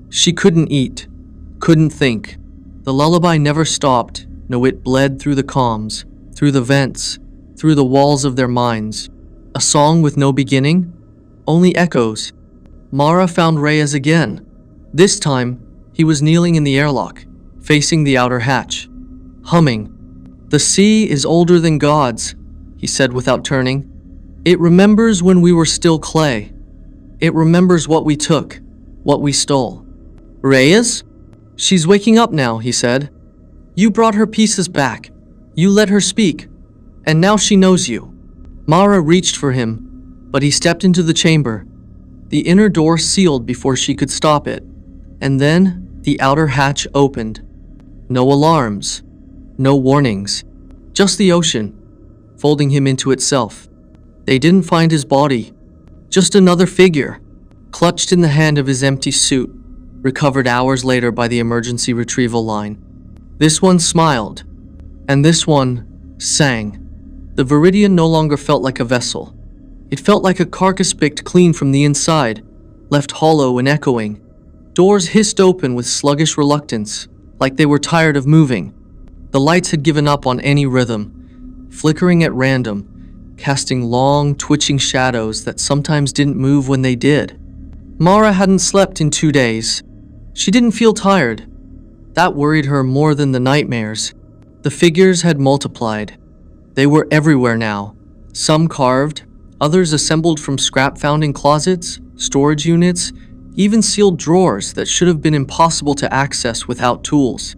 She couldn't eat, couldn't think. The lullaby never stopped. No, it bled through the comms, through the vents, through the walls of their minds. A song with no beginning, only echoes. Mara found Reyes again. This time, he was kneeling in the airlock, facing the outer hatch, humming. "The sea is older than gods," he said without turning. "It remembers when we were still clay. It remembers what we took, what we stole." "Reyes? She's waking up now," he said. "You brought her pieces back. You let her speak. And now she knows you." Mara reached for him, but he stepped into the chamber. The inner door sealed before she could stop it. And then the outer hatch opened. No alarms, no warnings, just the ocean, folding him into itself. They didn't find his body, just another figure, clutched in the hand of his empty suit, recovered hours later by the emergency retrieval line. This one smiled, and this one sang. The Viridian no longer felt like a vessel. It felt like a carcass picked clean from the inside, left hollow and echoing. Doors hissed open with sluggish reluctance, like they were tired of moving. The lights had given up on any rhythm, flickering at random, casting long, twitching shadows that sometimes didn't move when they did. Mara hadn't slept in 2 days. She didn't feel tired. That worried her more than the nightmares. The figures had multiplied. They were everywhere now, some carved, others assembled from scrap found in closets, storage units, even sealed drawers that should have been impossible to access without tools.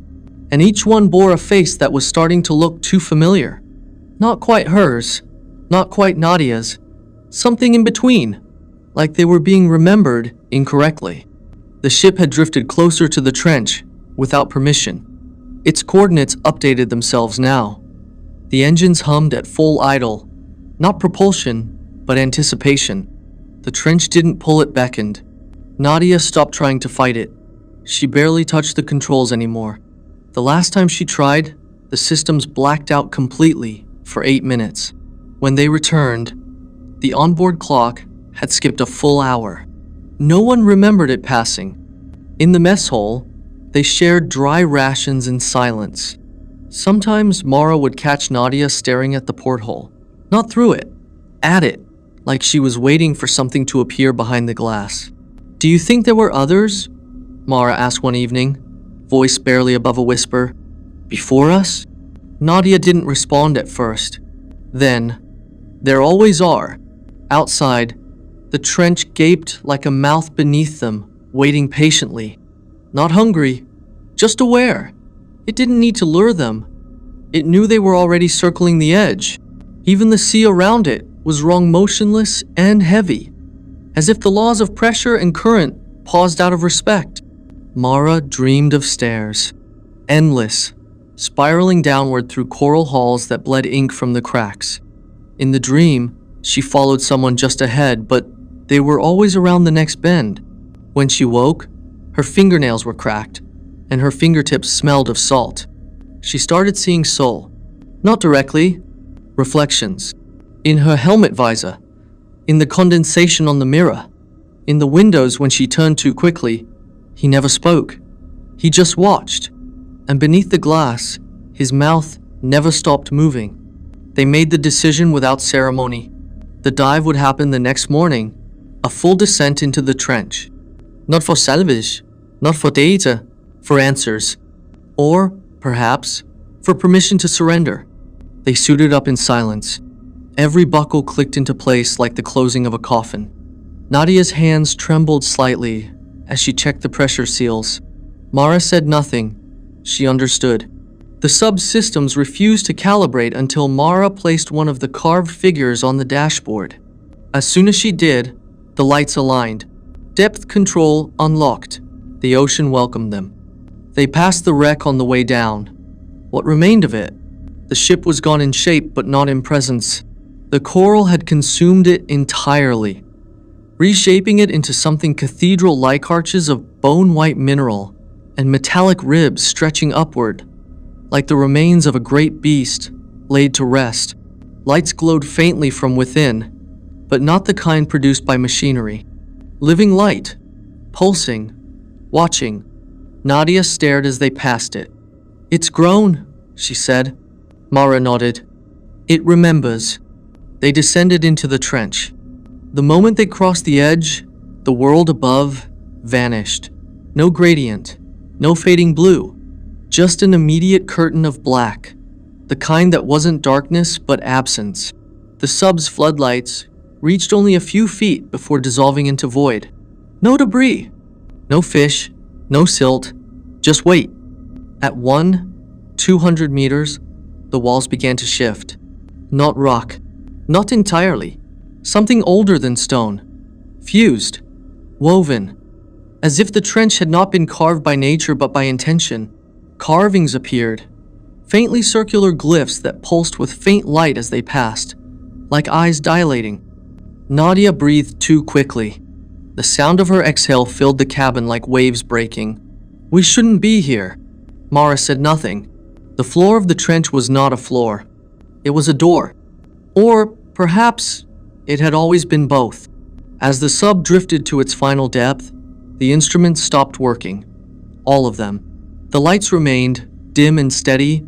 And each one bore a face that was starting to look too familiar. Not quite hers, not quite Nadia's, something in between, like they were being remembered incorrectly. The ship had drifted closer to the trench, without permission. Its coordinates updated themselves now. The engines hummed at full idle, not propulsion, but anticipation. The trench didn't pull, it beckoned. Nadia stopped trying to fight it. She barely touched the controls anymore. The last time she tried, the systems blacked out completely for 8 minutes. When they returned, the onboard clock had skipped a full hour. No one remembered it passing. In the mess hall, they shared dry rations in silence. Sometimes Mara would catch Nadia staring at the porthole. Not through it, at it, like she was waiting for something to appear behind the glass. "Do you think there were others?" Mara asked one evening, voice barely above a whisper. "Before us?" Nadia didn't respond at first. Then, "There always are." Outside, the trench gaped like a mouth beneath them, waiting patiently. Not hungry, just aware. It didn't need to lure them. It knew they were already circling the edge. Even the sea around it was wrung motionless and heavy, as if the laws of pressure and current paused out of respect. Mara dreamed of stairs, endless, spiraling downward through coral halls that bled ink from the cracks. In the dream, she followed someone just ahead, but they were always around the next bend. When she woke, her fingernails were cracked, and her fingertips smelled of salt. She started seeing Sol. Not directly, reflections. In her helmet visor, in the condensation on the mirror, in the windows when she turned too quickly. He never spoke. He just watched. And beneath the glass, his mouth never stopped moving. They made the decision without ceremony. The dive would happen the next morning, a full descent into the trench. Not for salvage, not for data, for answers. Or, perhaps, for permission to surrender. They suited up in silence. Every buckle clicked into place like the closing of a coffin. Nadia's hands trembled slightly as she checked the pressure seals. Mara said nothing. She understood. The subsystems refused to calibrate until Mara placed one of the carved figures on the dashboard. As soon as she did, the lights aligned. Depth control unlocked. The ocean welcomed them. They passed the wreck on the way down. What remained of it? The ship was gone in shape but not in presence. The coral had consumed it entirely, reshaping it into something cathedral-like, arches of bone-white mineral and metallic ribs stretching upward, like the remains of a great beast laid to rest. Lights glowed faintly from within, but not the kind produced by machinery. Living light, pulsing, watching. Nadia stared as they passed it. "It's grown," she said. Mara nodded. "It remembers." They descended into the trench. The moment they crossed the edge, the world above vanished. No gradient, no fading blue, just an immediate curtain of black, the kind that wasn't darkness but absence. The sub's floodlights reached only a few feet before dissolving into void. No debris, no fish, no silt, just weight. At 200 meters, the walls began to shift. Not rock, not entirely. Something older than stone. Fused, woven, as if the trench had not been carved by nature but by intention. Carvings appeared, faintly circular glyphs that pulsed with faint light as they passed, like eyes dilating. Nadia breathed too quickly. The sound of her exhale filled the cabin like waves breaking. "We shouldn't be here." Mara said nothing. The floor of the trench was not a floor. It was a door. Or, perhaps, it had always been both. As the sub drifted to its final depth, the instruments stopped working. All of them. The lights remained, dim and steady,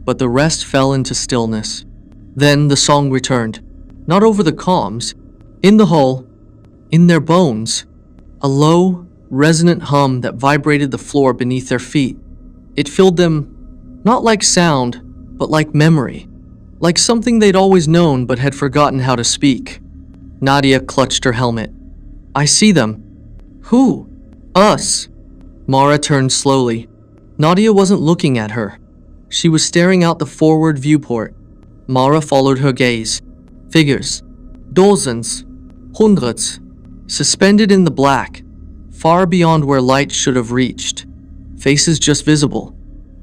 but the rest fell into stillness. Then the song returned. Not over the comms. In the hull, in their bones. A low, resonant hum that vibrated the floor beneath their feet. It filled them, not like sound, but like memory. Like something they'd always known but had forgotten how to speak. Nadia clutched her helmet. "I see them." "Who?" "Us." Mara turned slowly. Nadia wasn't looking at her. She was staring out the forward viewport. Mara followed her gaze. Figures. Dozens. Hundreds. Suspended in the black. Far beyond where light should have reached. Faces just visible.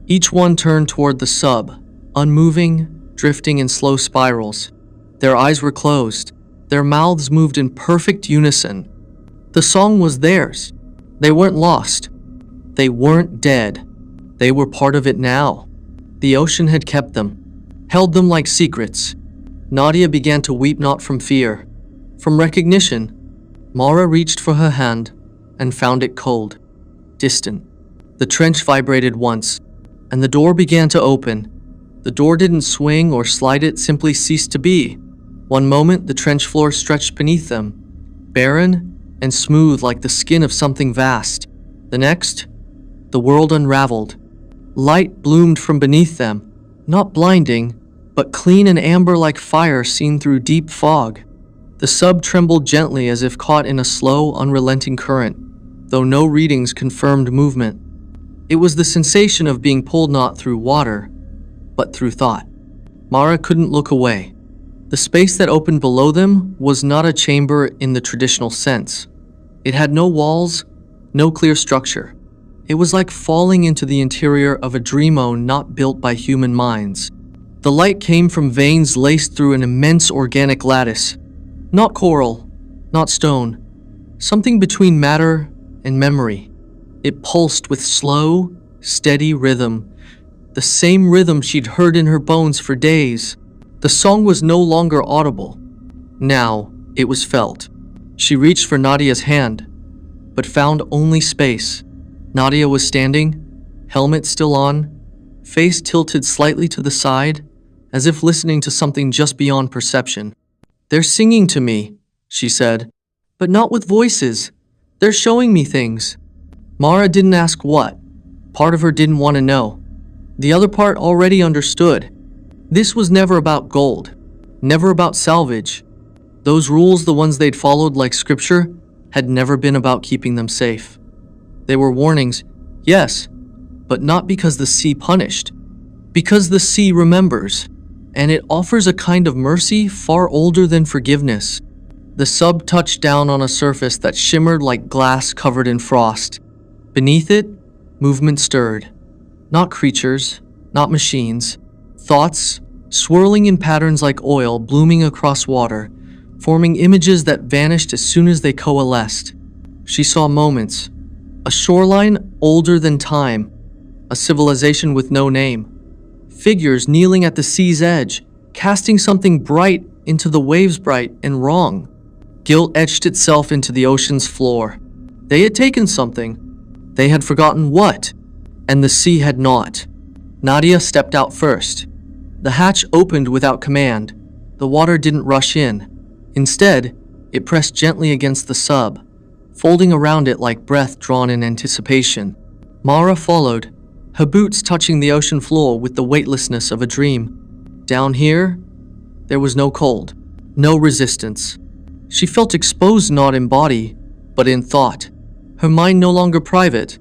Each one turned toward the sub, unmoving, drifting in slow spirals. Their eyes were closed. Their mouths moved in perfect unison. The song was theirs. They weren't lost. They weren't dead. They were part of it now. The ocean had kept them, held them like secrets. Nadia began to weep, not from fear, from recognition. Mara reached for her hand and found it cold, distant. The trench vibrated once, and the door began to open. The door didn't swing or slide, it simply ceased to be. One moment, the trench floor stretched beneath them, barren and smooth like the skin of something vast. The next, the world unraveled. Light bloomed from beneath them, not blinding, but clean and amber like fire seen through deep fog. The sub trembled gently as if caught in a slow, unrelenting current, though no readings confirmed movement. It was the sensation of being pulled not through water, but through thought. Mara couldn't look away. The space that opened below them was not a chamber in the traditional sense. It had no walls, no clear structure. It was like falling into the interior of a dreamo not built by human minds. The light came from veins laced through an immense organic lattice. Not coral, not stone. Something between matter and memory. It pulsed with slow, steady rhythm. The same rhythm she'd heard in her bones for days. The song was no longer audible. Now, it was felt. She reached for Nadia's hand, but found only space. Nadia was standing, helmet still on, face tilted slightly to the side, as if listening to something just beyond perception. "They're singing to me," she said, "but not with voices. They're showing me things." Mara didn't ask what. Part of her didn't want to know. The other part already understood. This was never about gold, never about salvage. Those rules, the ones they'd followed like scripture, had never been about keeping them safe. They were warnings, yes, but not because the sea punished. Because the sea remembers, and it offers a kind of mercy far older than forgiveness. The sub touched down on a surface that shimmered like glass covered in frost. Beneath it, movement stirred. Not creatures, not machines. Thoughts, swirling in patterns like oil blooming across water, forming images that vanished as soon as they coalesced. She saw moments. A shoreline older than time. A civilization with no name. Figures kneeling at the sea's edge, casting something bright into the waves, bright and wrong. Guilt etched itself into the ocean's floor. They had taken something. They had forgotten what, and the sea had not. Nadia stepped out first. The hatch opened without command. The water didn't rush in. Instead, it pressed gently against the sub, folding around it like breath drawn in anticipation. Mara followed, her boots touching the ocean floor with the weightlessness of a dream. Down here, there was no cold, no resistance. She felt exposed not in body, but in thought. Her mind no longer private.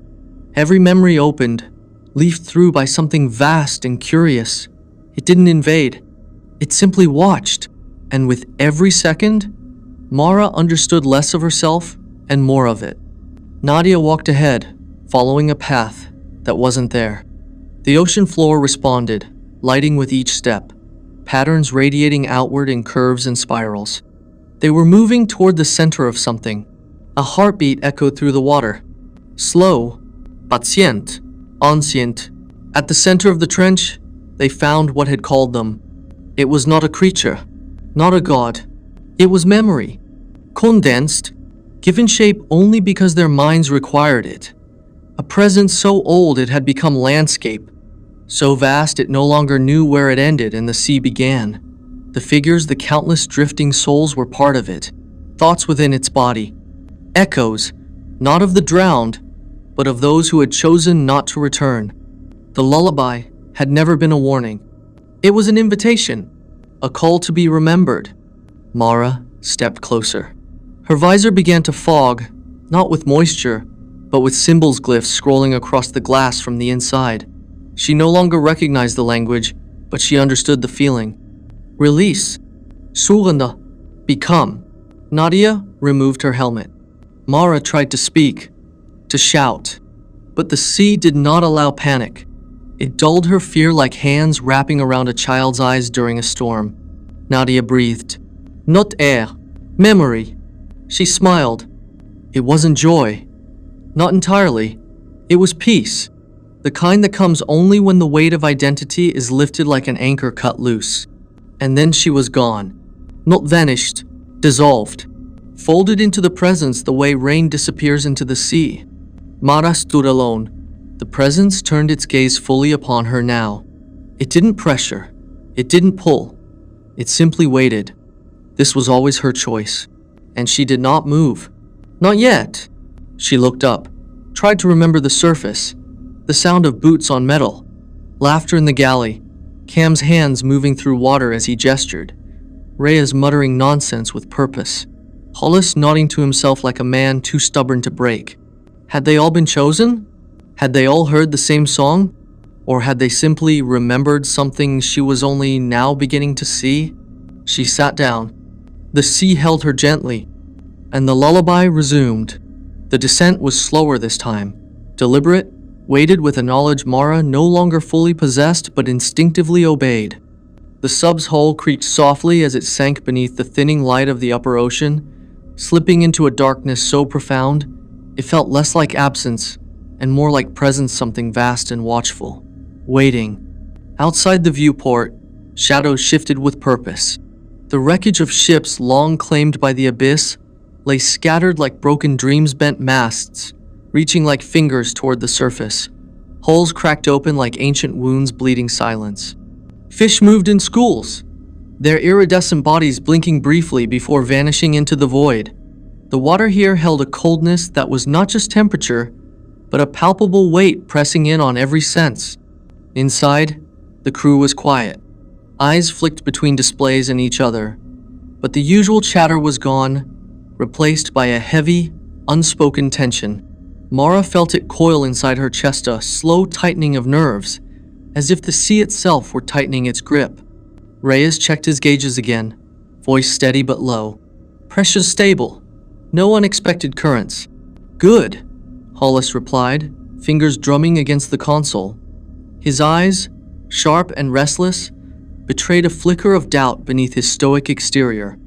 Every memory opened, leafed through by something vast and curious. It didn't invade. It simply watched. And with every second, Mara understood less of herself and more of it. Nadia walked ahead, following a path that wasn't there. The ocean floor responded, lighting with each step, patterns radiating outward in curves and spirals. They were moving toward the center of something. A heartbeat echoed through the water. Slow, patient, ancient. At the center of the trench, they found what had called them. It was not a creature, not a god. It was memory, condensed, given shape only because their minds required it. A presence so old it had become landscape, so vast it no longer knew where it ended and the sea began. The figures, the countless drifting souls were part of it, thoughts within its body. Echoes, not of the drowned, but of those who had chosen not to return. The lullaby had never been a warning. It was an invitation, a call to be remembered. Mara stepped closer. Her visor began to fog, not with moisture, but with symbols glyphs scrolling across the glass from the inside. She no longer recognized the language, but she understood the feeling. Release. Surrender. Become. Nadia removed her helmet. Mara tried to speak, to shout, but the sea did not allow panic. It dulled her fear like hands wrapping around a child's eyes during a storm. Nadia breathed. Not air. Memory. She smiled. It wasn't joy. Not entirely. It was peace. The kind that comes only when the weight of identity is lifted like an anchor cut loose. And then she was gone. Not vanished. Dissolved. Folded into the presence the way rain disappears into the sea. Mara stood alone. The presence turned its gaze fully upon her now. It didn't pressure. It didn't pull. It simply waited. This was always her choice. And she did not move. Not yet. She looked up, tried to remember the surface, the sound of boots on metal, laughter in the galley, Cam's hands moving through water as he gestured, Rhea's muttering nonsense with purpose, Hollis nodding to himself like a man too stubborn to break. Had they all been chosen? Had they all heard the same song? Or had they simply remembered something she was only now beginning to see? She sat down. The sea held her gently, and the lullaby resumed. The descent was slower this time, deliberate, weighted with a knowledge Mara no longer fully possessed but instinctively obeyed. The sub's hull creaked softly as it sank beneath the thinning light of the upper ocean, slipping into a darkness so profound, it felt less like absence and more like presence, something vast and watchful, waiting. Outside the viewport, shadows shifted with purpose. The wreckage of ships long claimed by the abyss lay scattered like broken dreams, bent masts, reaching like fingers toward the surface. Hulls cracked open like ancient wounds, bleeding silence. Fish moved in schools. their iridescent bodies blinking briefly before vanishing into the void. The water here held a coldness that was not just temperature, but a palpable weight pressing in on every sense. Inside, the crew was quiet. Eyes flicked between displays and each other, but the usual chatter was gone, replaced by a heavy, unspoken tension. Mara felt it coil inside her chest, a slow tightening of nerves, as if the sea itself were tightening its grip. Reyes checked his gauges again, voice steady but low. Pressure's stable. No unexpected currents. Good, Hollis replied, fingers drumming against the console. His eyes, sharp and restless, betrayed a flicker of doubt beneath his stoic exterior.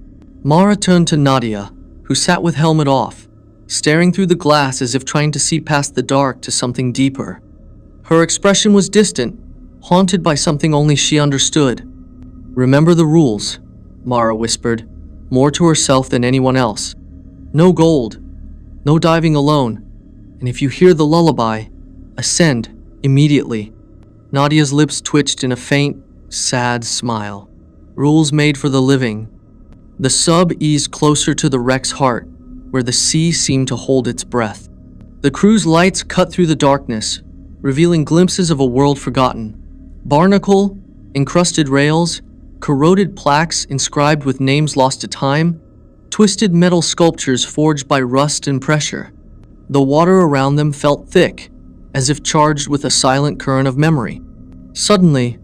Mara turned to Nadia, who sat with helmet off, staring through the glass as if trying to see past the dark to something deeper. Her expression was distant, haunted by something only she understood. Remember the rules, Mara whispered, more to herself than anyone else. No gold, no diving alone, and if you hear the lullaby, ascend immediately. Nadia's lips twitched in a faint, sad smile. Rules made for the living. The sub eased closer to the wreck's heart, where the sea seemed to hold its breath. The crew's lights cut through the darkness, revealing glimpses of a world forgotten. Barnacle, encrusted rails, corroded plaques inscribed with names lost to time, twisted metal sculptures forged by rust and pressure. The water around them felt thick, as if charged with a silent current of memory. Suddenly,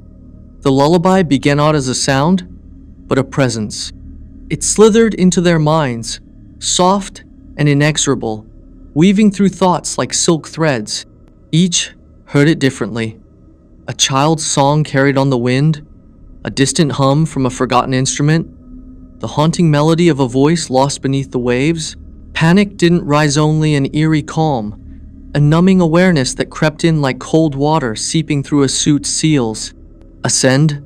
the lullaby began not as a sound, but a presence. It slithered into their minds, soft and inexorable, weaving through thoughts like silk threads. Each heard it differently. A child's song carried on the wind, a distant hum from a forgotten instrument, the haunting melody of a voice lost beneath the waves. Panic didn't rise, only an eerie calm, a numbing awareness that crept in like cold water seeping through a suit's seals. Ascend,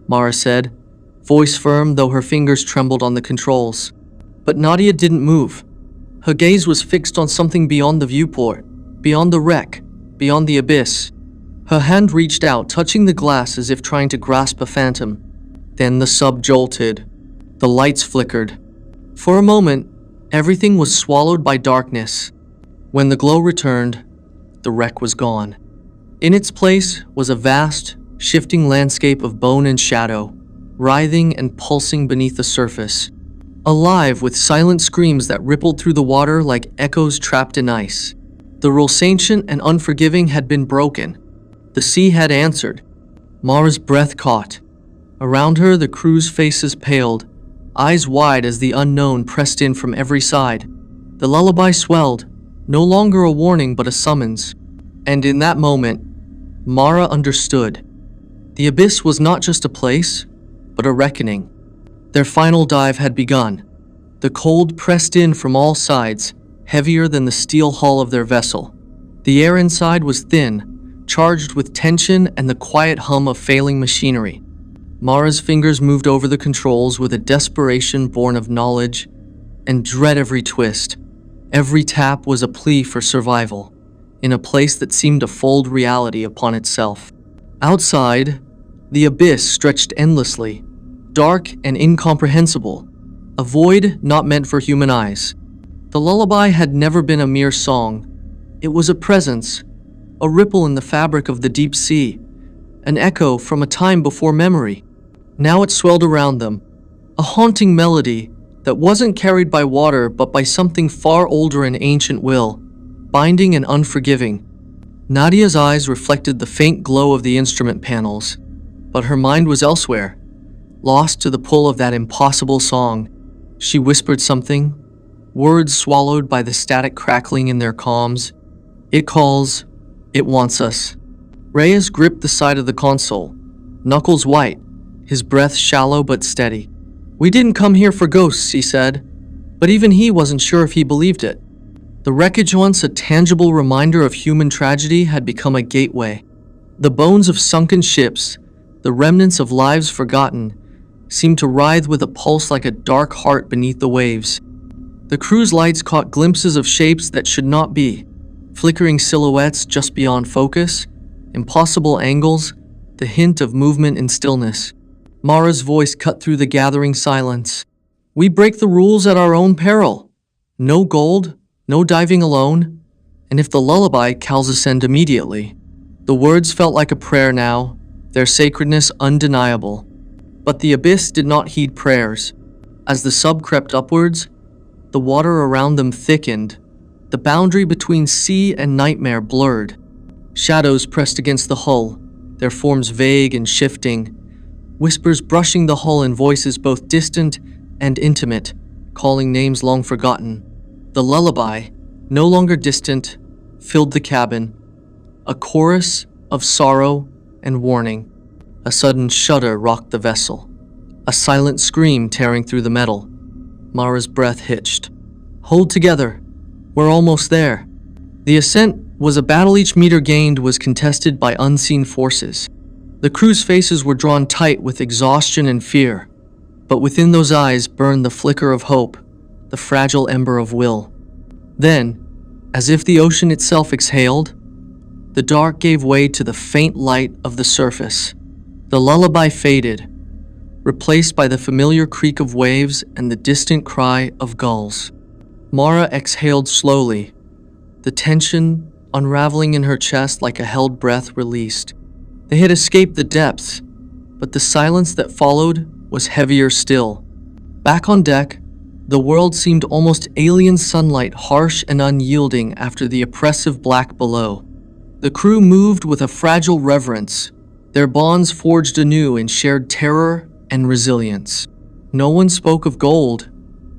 Mara said, voice firm though her fingers trembled on the controls. But Nadia didn't move. Her gaze was fixed on something beyond the viewport, beyond the wreck, beyond the abyss. Her hand reached out, touching the glass as if trying to grasp a phantom. Then the sub jolted. The lights flickered. For a moment, everything was swallowed by darkness. When the glow returned, the wreck was gone. In its place was a vast, shifting landscape of bone and shadow, writhing and pulsing beneath the surface, alive with silent screams that rippled through the water like echoes trapped in ice. The rule sentient and unforgiving had been broken. The sea had answered. Mara's breath caught. Around her, the crew's faces paled, eyes wide as the unknown pressed in from every side. The lullaby swelled, no longer a warning but a summons. And in that moment, Mara understood. The abyss was not just a place, but a reckoning. Their final dive had begun. The cold pressed in from all sides, heavier than the steel hull of their vessel. The air inside was thin, charged with tension and the quiet hum of failing machinery. Mara's fingers moved over the controls with a desperation born of knowledge and dread. Every twist, every tap was a plea for survival, in a place that seemed to fold reality upon itself. Outside, the abyss stretched endlessly, dark and incomprehensible, a void not meant for human eyes. The lullaby had never been a mere song. It was a presence, a ripple in the fabric of the deep sea, an echo from a time before memory. Now it swelled around them, a haunting melody that wasn't carried by water but by something far older and ancient will, binding and unforgiving. Nadia's eyes reflected the faint glow of the instrument panels, but her mind was elsewhere, lost to the pull of that impossible song. She whispered something, words swallowed by the static crackling in their calms. It calls, it wants us. Reyes gripped the side of the console, knuckles white, his breath shallow but steady. We didn't come here for ghosts, he said, but even he wasn't sure if he believed it. The wreckage, once a tangible reminder of human tragedy, had become a gateway. The bones of sunken ships, the remnants of lives forgotten, seemed to writhe with a pulse like a dark heart beneath the waves. The crew's lights caught glimpses of shapes that should not be, flickering silhouettes just beyond focus, impossible angles, the hint of movement in stillness. Mara's voice cut through the gathering silence. We break the rules at our own peril. No gold, no diving alone, and if the lullaby, Cal's ascend immediately. The words felt like a prayer now, their sacredness undeniable. But the abyss did not heed prayers. As the sub crept upwards, the water around them thickened. The boundary between sea and nightmare blurred. Shadows pressed against the hull, their forms vague and shifting, whispers brushing the hull in voices both distant and intimate, calling names long forgotten. The lullaby, no longer distant, filled the cabin, a chorus of sorrow and warning. A sudden shudder rocked the vessel, a silent scream tearing through the metal. Mara's breath hitched. Hold together. We're almost there. The ascent was a battle. Each meter gained was contested by unseen forces. The crew's faces were drawn tight with exhaustion and fear, but within those eyes burned the flicker of hope, the fragile ember of will. Then, as if the ocean itself exhaled, the dark gave way to the faint light of the surface. The lullaby faded, replaced by the familiar creak of waves and the distant cry of gulls. Mara exhaled slowly, the tension unraveling in her chest like a held breath released. They had escaped the depths, but the silence that followed was heavier still. Back on deck, the world seemed almost alien sunlight, harsh and unyielding after the oppressive black below. The crew moved with a fragile reverence, their bonds forged anew in shared terror and resilience. No one spoke of gold,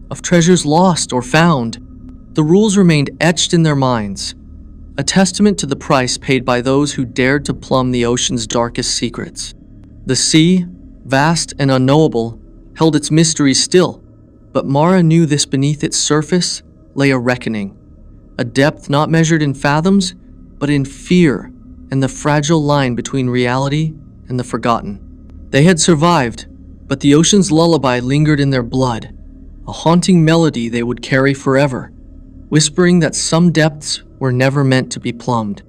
of treasures lost or found. The rules remained etched in their minds, a testament to the price paid by those who dared to plumb the ocean's darkest secrets. The sea, vast and unknowable, held its mysteries still, but Mara knew this beneath its surface lay a reckoning, a depth not measured in fathoms, but in fear and the fragile line between reality and the forgotten. They had survived, but the ocean's lullaby lingered in their blood, a haunting melody they would carry forever, whispering that some depths were never meant to be plumbed.